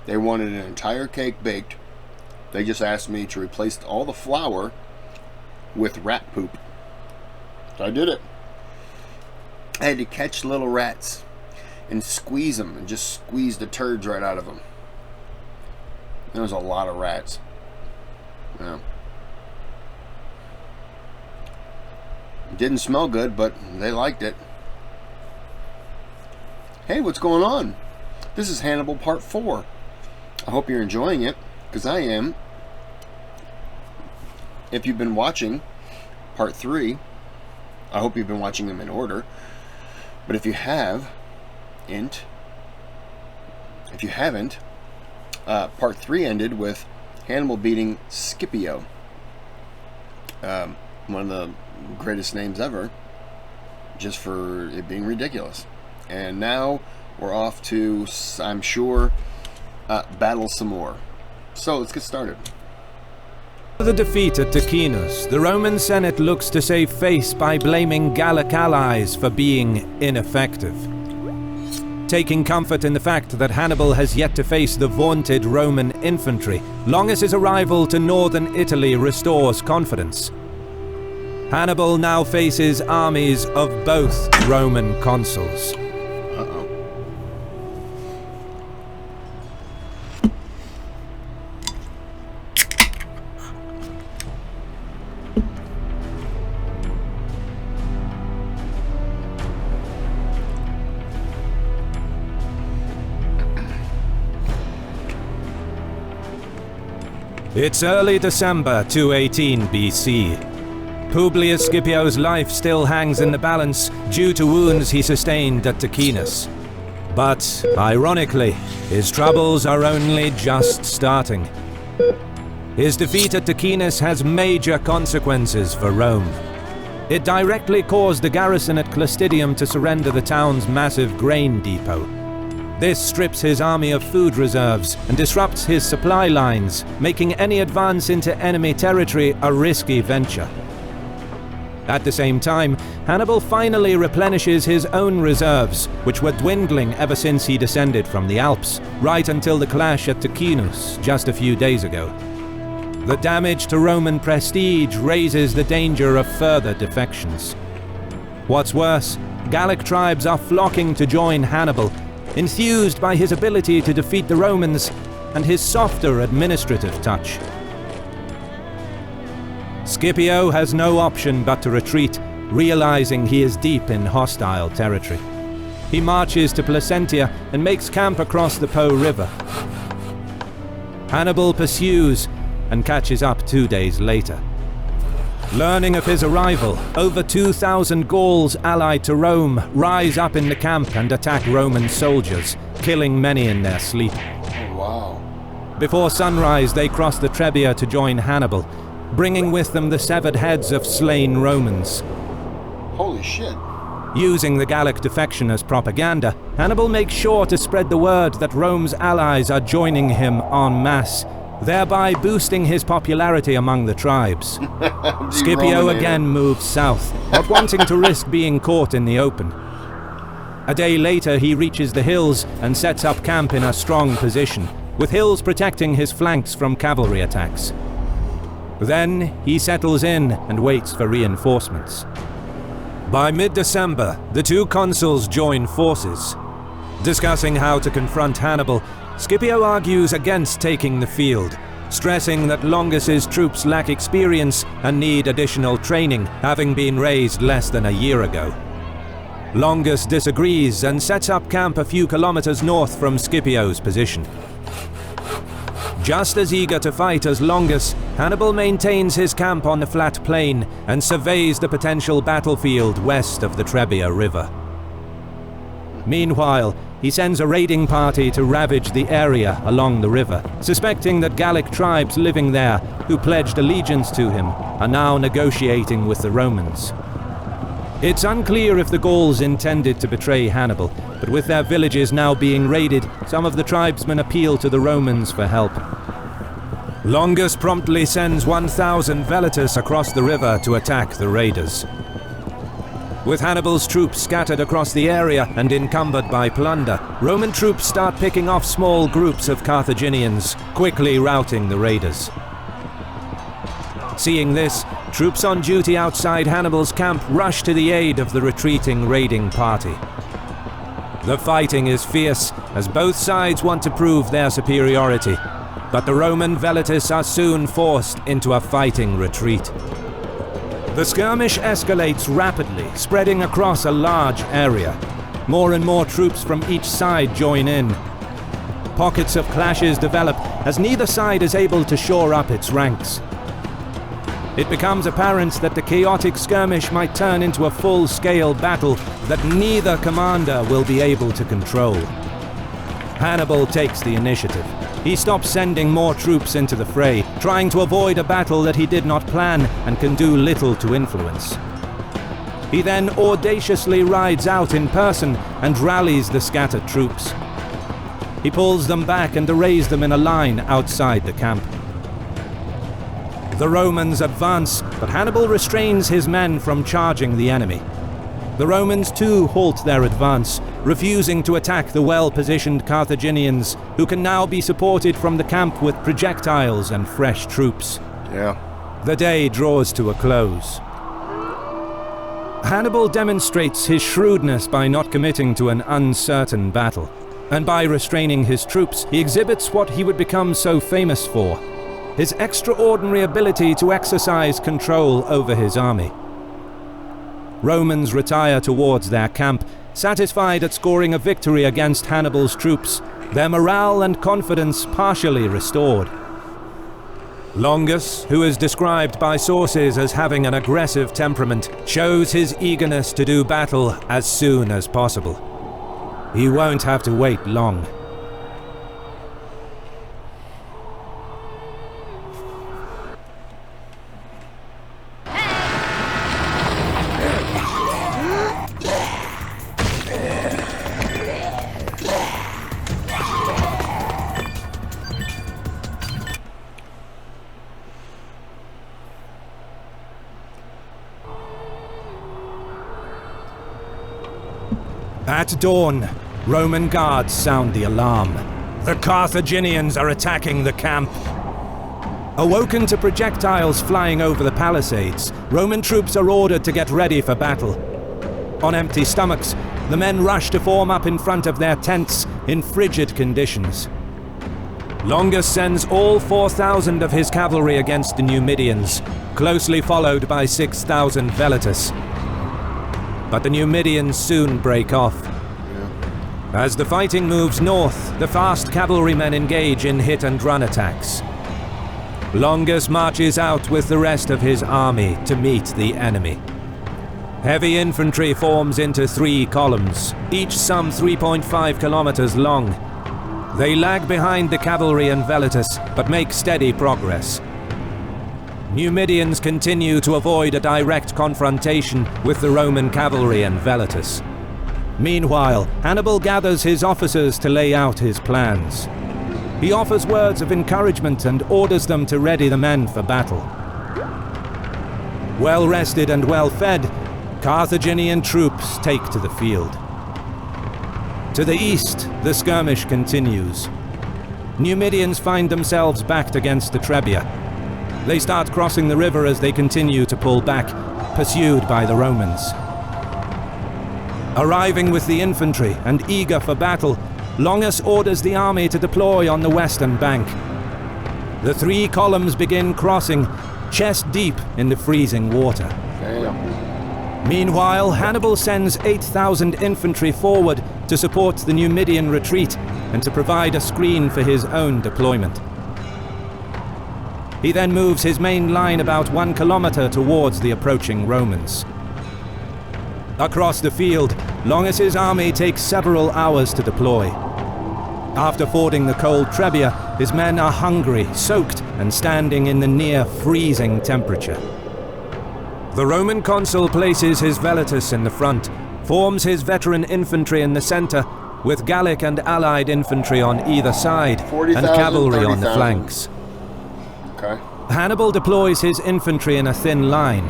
They wanted an entire cake baked. They just asked me to replace all the flour with rat poop. So I did it. I had to catch little rats and squeeze them and just squeeze the turds right out of them. There was a lot of rats. Yeah. It didn't smell good, but they liked it. Hey, what's going on? This is Hannibal Part 4. I hope you're enjoying it, because I am. If you've been watching Part 3, I hope you've been watching them in order. But if you haven't, Part 3 ended with Hannibal beating Scipio. One of the greatest names ever, just for it being ridiculous. And now we're off to, I'm sure, battle some more. So let's get started. After the defeat at Ticinus, the Roman Senate looks to save face by blaming Gallic allies for being ineffective. Taking comfort in the fact that Hannibal has yet to face the vaunted Roman infantry, Longus' arrival to northern Italy restores confidence. Hannibal now faces armies of both Roman consuls. It's early December 218 BC. Publius Scipio's life still hangs in the balance due to wounds he sustained at Ticinus. But, ironically, his troubles are only just starting. His defeat at Ticinus has major consequences for Rome. It directly caused the garrison at Clastidium to surrender the town's massive grain depot. This strips his army of food reserves and disrupts his supply lines, making any advance into enemy territory a risky venture. At the same time, Hannibal finally replenishes his own reserves, which were dwindling ever since he descended from the Alps, right until the clash at Ticinus just a few days ago. The damage to Roman prestige raises the danger of further defections. What's worse, Gallic tribes are flocking to join Hannibal, enthused by his ability to defeat the Romans and his softer administrative touch. Scipio has no option but to retreat, realizing he is deep in hostile territory. He marches to Placentia and makes camp across the Po River. Hannibal pursues and catches up 2 days later. Learning of his arrival, over 2,000 Gauls allied to Rome rise up in the camp and attack Roman soldiers, killing many in their sleep. Oh, wow. Before sunrise, they cross the Trebia to join Hannibal, bringing with them the severed heads of slain Romans. Holy shit. Using the Gallic defection as propaganda, Hannibal makes sure to spread the word that Rome's allies are joining him en masse, thereby boosting his popularity among the tribes. Scipio again moves south, not wanting to risk being caught in the open. A day later, he reaches the hills and sets up camp in a strong position, with hills protecting his flanks from cavalry attacks. Then, he settles in and waits for reinforcements. By mid-December, the two consuls join forces. Discussing how to confront Hannibal, Scipio argues against taking the field, stressing that Longus' troops lack experience and need additional training, having been raised less than a year ago. Longus disagrees and sets up camp a few kilometers north from Scipio's position. Just as eager to fight as Longus, Hannibal maintains his camp on the flat plain and surveys the potential battlefield west of the Trebia River. Meanwhile, he sends a raiding party to ravage the area along the river, suspecting that Gallic tribes living there, who pledged allegiance to him, are now negotiating with the Romans. It's unclear if the Gauls intended to betray Hannibal, but with their villages now being raided, some of the tribesmen appeal to the Romans for help. Longus promptly sends 1,000 Velitus across the river to attack the raiders. With Hannibal's troops scattered across the area and encumbered by plunder, Roman troops start picking off small groups of Carthaginians, quickly routing the raiders. Seeing this, troops on duty outside Hannibal's camp rush to the aid of the retreating raiding party. The fighting is fierce, as both sides want to prove their superiority, but the Roman Velites are soon forced into a fighting retreat. The skirmish escalates rapidly, spreading across a large area. More and more troops from each side join in. Pockets of clashes develop as neither side is able to shore up its ranks. It becomes apparent that the chaotic skirmish might turn into a full-scale battle that neither commander will be able to control. Hannibal takes the initiative. He stops sending more troops into the fray, trying to avoid a battle that he did not plan and can do little to influence. He then audaciously rides out in person and rallies the scattered troops. He pulls them back and arrays them in a line outside the camp. The Romans advance, but Hannibal restrains his men from charging the enemy. The Romans too halt their advance, refusing to attack the well-positioned Carthaginians, who can now be supported from the camp with projectiles and fresh troops. Yeah. The day draws to a close. Hannibal demonstrates his shrewdness by not committing to an uncertain battle, and by restraining his troops, he exhibits what he would become so famous for: his extraordinary ability to exercise control over his army. Romans retire towards their camp, satisfied at scoring a victory against Hannibal's troops, their morale and confidence partially restored. Longus, who is described by sources as having an aggressive temperament, shows his eagerness to do battle as soon as possible. He won't have to wait long. At dawn, Roman guards sound the alarm. The Carthaginians are attacking the camp. Awoken to projectiles flying over the palisades, Roman troops are ordered to get ready for battle. On empty stomachs, the men rush to form up in front of their tents in frigid conditions. Longus sends all 4,000 of his cavalry against the Numidians, closely followed by 6,000 Velites. But the Numidians soon break off. As the fighting moves north, the fast cavalrymen engage in hit-and-run attacks. Longus marches out with the rest of his army to meet the enemy. Heavy infantry forms into 3 columns, each some 3.5 kilometers long. They lag behind the cavalry and Velites, but make steady progress. Numidians continue to avoid a direct confrontation with the Roman cavalry and Velites. Meanwhile, Hannibal gathers his officers to lay out his plans. He offers words of encouragement and orders them to ready the men for battle. Well-rested and well-fed, Carthaginian troops take to the field. To the east, the skirmish continues. Numidians find themselves backed against the Trebia. They start crossing the river as they continue to pull back, pursued by the Romans. Arriving with the infantry and eager for battle, Longus orders the army to deploy on the western bank. The 3 columns begin crossing, chest deep in the freezing water. Damn. Meanwhile, Hannibal sends 8,000 infantry forward to support the Numidian retreat and to provide a screen for his own deployment. He then moves his main line about 1 kilometer towards the approaching Romans. Across the field, Longus's army takes several hours to deploy. After fording the cold Trebia, his men are hungry, soaked, and standing in the near-freezing temperature. The Roman consul places his Velites in the front, forms his veteran infantry in the center, with Gallic and allied infantry on either side, 40,000, and cavalry 30,000. on the flanks. Okay. Hannibal deploys his infantry in a thin line.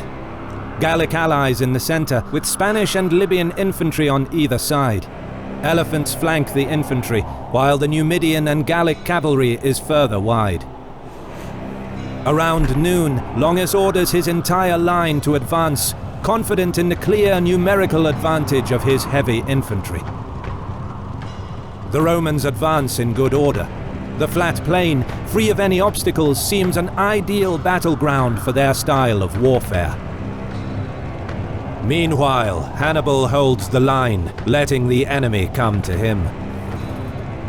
Gallic allies in the center, with Spanish and Libyan infantry on either side. Elephants flank the infantry, while the Numidian and Gallic cavalry is further wide. Around noon, Longus orders his entire line to advance, confident in the clear numerical advantage of his heavy infantry. The Romans advance in good order. The flat plain, free of any obstacles, seems an ideal battleground for their style of warfare. Meanwhile, Hannibal holds the line, letting the enemy come to him.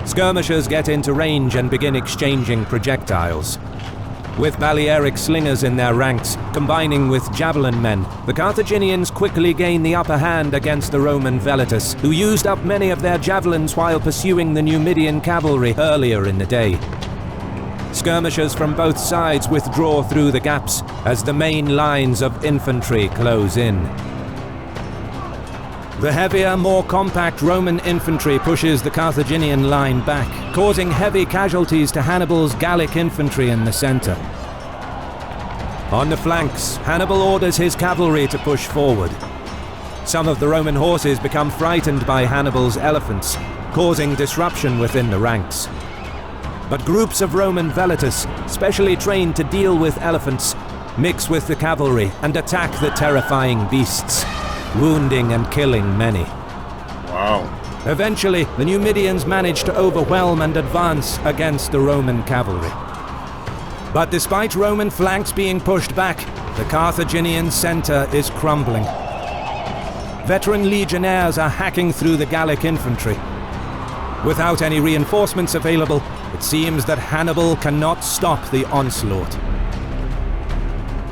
Skirmishers get into range and begin exchanging projectiles. With Balearic slingers in their ranks, combining with javelin men, the Carthaginians quickly gain the upper hand against the Roman velitus, who used up many of their javelins while pursuing the Numidian cavalry earlier in the day. Skirmishers from both sides withdraw through the gaps as the main lines of infantry close in. The heavier, more compact Roman infantry pushes the Carthaginian line back, causing heavy casualties to Hannibal's Gallic infantry in the center. On the flanks, Hannibal orders his cavalry to push forward. Some of the Roman horses become frightened by Hannibal's elephants, causing disruption within the ranks. But groups of Roman velitus, specially trained to deal with elephants, mix with the cavalry and attack the terrifying beasts, wounding and killing many. Wow. Eventually, the Numidians manage to overwhelm and advance against the Roman cavalry. But despite Roman flanks being pushed back, the Carthaginian center is crumbling. Veteran legionnaires are hacking through the Gallic infantry. Without any reinforcements available, it seems that Hannibal cannot stop the onslaught.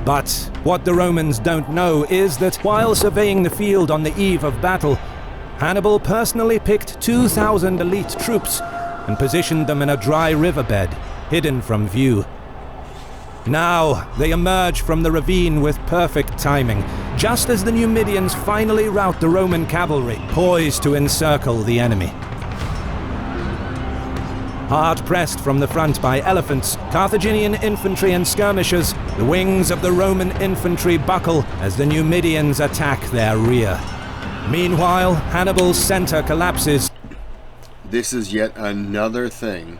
But what the Romans don't know is that while surveying the field on the eve of battle, Hannibal personally picked 2,000 elite troops and positioned them in a dry riverbed, hidden from view. Now they emerge from the ravine with perfect timing, just as the Numidians finally rout the Roman cavalry, poised to encircle the enemy. Hard pressed from the front by elephants, Carthaginian infantry and skirmishers, the wings of the Roman infantry buckle as the Numidians attack their rear. Meanwhile, Hannibal's center collapses. This is yet another thing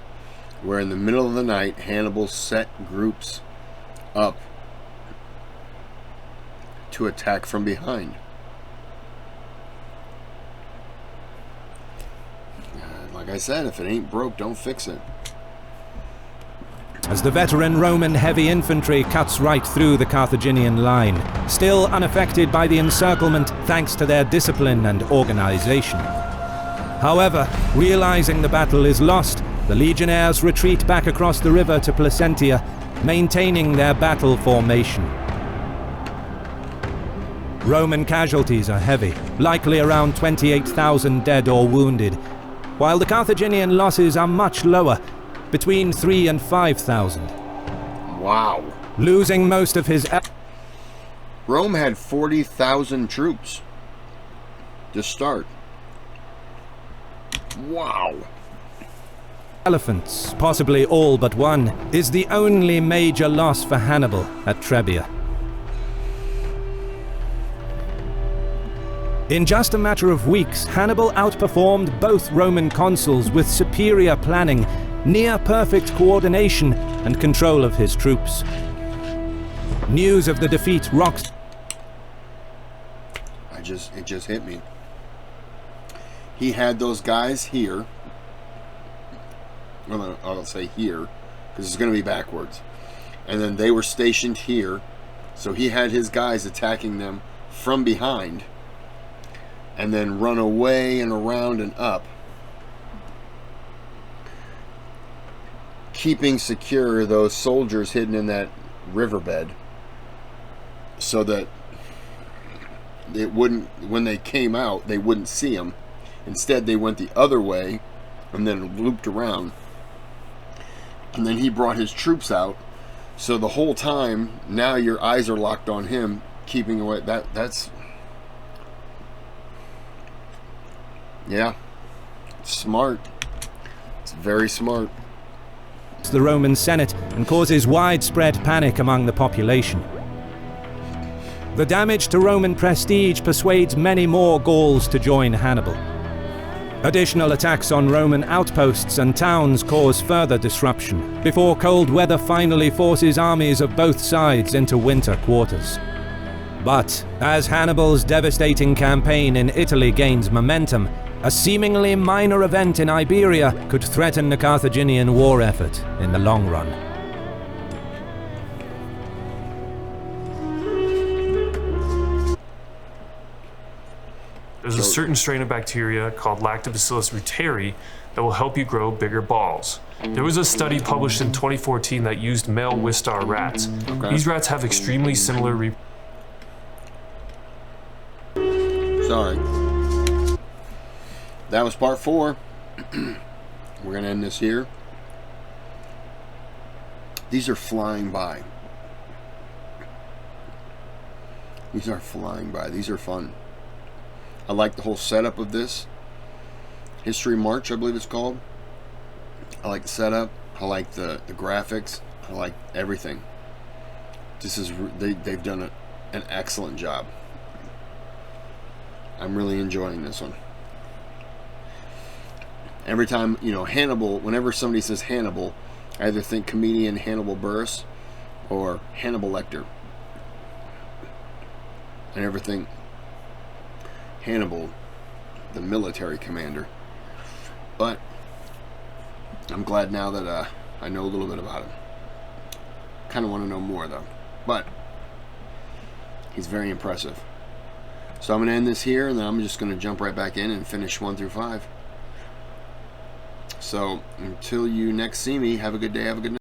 where in the middle of the night, Hannibal set groups up to attack from behind. Like I said, if it ain't broke, don't fix it. As the veteran Roman heavy infantry cuts right through the Carthaginian line, still unaffected by the encirclement thanks to their discipline and organization. However, realizing the battle is lost, the legionnaires retreat back across the river to Placentia, maintaining their battle formation. Roman casualties are heavy, likely around 28,000 dead or wounded, while the Carthaginian losses are much lower, between 3,000 and 5,000. Wow. Losing most of his... Rome had 40,000 troops to start. Wow. Elephants, possibly all but one, is the only major loss for Hannibal at Trebia. In just a matter of weeks, Hannibal outperformed both Roman consuls with superior planning, near-perfect coordination, and control of his troops. News of the defeat rocks... It just hit me. He had those guys here. Well, I'll say here, because it's going to be backwards. And then they were stationed here, so he had his guys attacking them from behind, and then run away and around and up, keeping secure those soldiers hidden in that riverbed so that it wouldn't, when they came out, they wouldn't see them. Instead, they went the other way and then looped around. And then he brought his troops out, so the whole time now your eyes are locked on him, keeping away. That's yeah, it's smart. It's very smart. The Roman Senate and causes widespread panic among the population. The damage to Roman prestige persuades many more Gauls to join Hannibal. Additional attacks on Roman outposts and towns cause further disruption, before cold weather finally forces armies of both sides into winter quarters. But as Hannibal's devastating campaign in Italy gains momentum, a seemingly minor event in Iberia could threaten the Carthaginian war effort in the long run. There's a certain strain of bacteria called Lactobacillus reuteri that will help you grow bigger balls. There was a study published in 2014 that used male Wistar rats. Okay. These rats have extremely similar Sorry. That was part 4. We're going to end this here. These are flying by. These are flying by. These are fun. I like the whole setup of this. HistoryMarche, I believe it's called. I like the setup. I like the graphics. I like everything. This is they've done an excellent job. I'm really enjoying this one. Every time, you know, Hannibal, whenever somebody says Hannibal, I either think comedian Hannibal Buress or Hannibal Lecter. I never think Hannibal, the military commander. But I'm glad now that I know a little bit about him. Kind of want to know more though. But he's very impressive. So I'm going to end this here, and then I'm just going to jump right back in and finish 1 through 5. So until you next see me, have a good day, have a good night.